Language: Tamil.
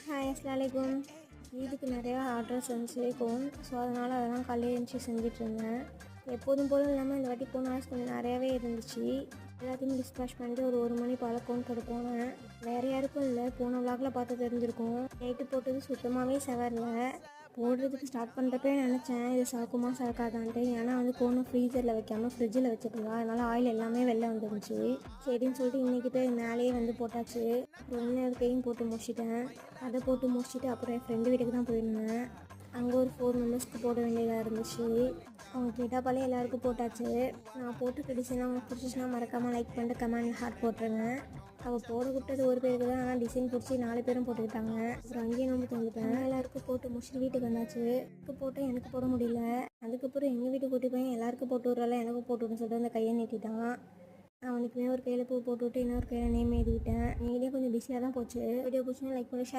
ஹாய் அஸ்ஸலாமு வீட்டுக்கு நிறையா ஆர்டர்ஸ் வந்துச்சு கோன். ஸோ அதனால் அதெல்லாம் காலையில் எழுந்துச்சி செஞ்சிட்ருந்தேன். எப்போதும் போல் இல்லாமல் இந்த வாட்டி கோன் ஆர்டர்ஸ் கொஞ்சம் நிறையாவே இருந்துச்சு. எல்லாத்தையும் டிஸ்பேச் பண்ணிட்டு ஒரு மணி போல் கோன் கடை போனேன். வேறு யாருக்கும் இல்லை, போன விளாகில் பார்த்து தெரிஞ்சிருக்கும். நைட்டு போட்டது சுத்தமாகவே செவரல. போடுறதுக்கு ஸ்டார்ட் பண்ணுறப்பே நினச்சேன் இது சவக்குமா சவக்காதான்ட்டு. ஏன்னா கோனை ஃப்ரீசரில் வைக்காமல் ஃப்ரிட்ஜில் வச்சுருந்தா, அதனால் ஆயில் எல்லாமே வெளில வந்துருந்துச்சு. சரின்னு சொல்லிட்டு இன்றைக்கி போய் மேலேயே போட்டாச்சு. இன்னொரு கையும் போட்டு முடிச்சிட்டேன். அதை போட்டு முடிச்சுட்டு அப்புறம் என் ஃப்ரெண்டு வீட்டுக்கு தான் போயிருந்தேன். அங்கே ஒரு 4 மெம்பர்ஸ்க்கு போட வேண்டியதாக இருந்துச்சு. அவங்க கேட்டாப்பாலே எல்லாருக்கும் போட்டாச்சு. நான் போட்டு டிசைனாக அவங்களுக்கு பிடிச்சிச்சுன்னா மறக்காமல் லைக் பண்ணிட்டு கமெண்ட் ஹார்ட் போட்டுருங்க. அவள் போட விட்டது ஒரு பேருக்கு தான், ஆனால் டிசைன் பிடிச்சி 4 பேரும் போட்டுக்கிட்டாங்க. அப்புறம் அங்கேயே நோம்பு தந்துட்டேன். எல்லாருக்கும் போட்டு முடிச்சுட்டு வீட்டுக்கு வந்தாச்சு. போட்டால் எனக்கு போட முடியல. அதுக்கப்புறம் எங்கள் வீட்டுக்கு கூட்டி போய் எல்லாருக்கும் போட்டு விட்றல, எனக்கும் போட்டு விட்டுன்னு சொல்லிட்டு அந்த கையை நீட்டிட்டான். அவனுக்குமே ஒரு கையில் பூ போட்டு விட்டு இன்னொரு கையில் நேம் எழுதிவிட்டேன். நீங்களே கொஞ்சம் பிஸியாக தான் போச்சு. வீடியோ பிடிச்சிங்கன்னா லைக் பண்ணி ஷேர்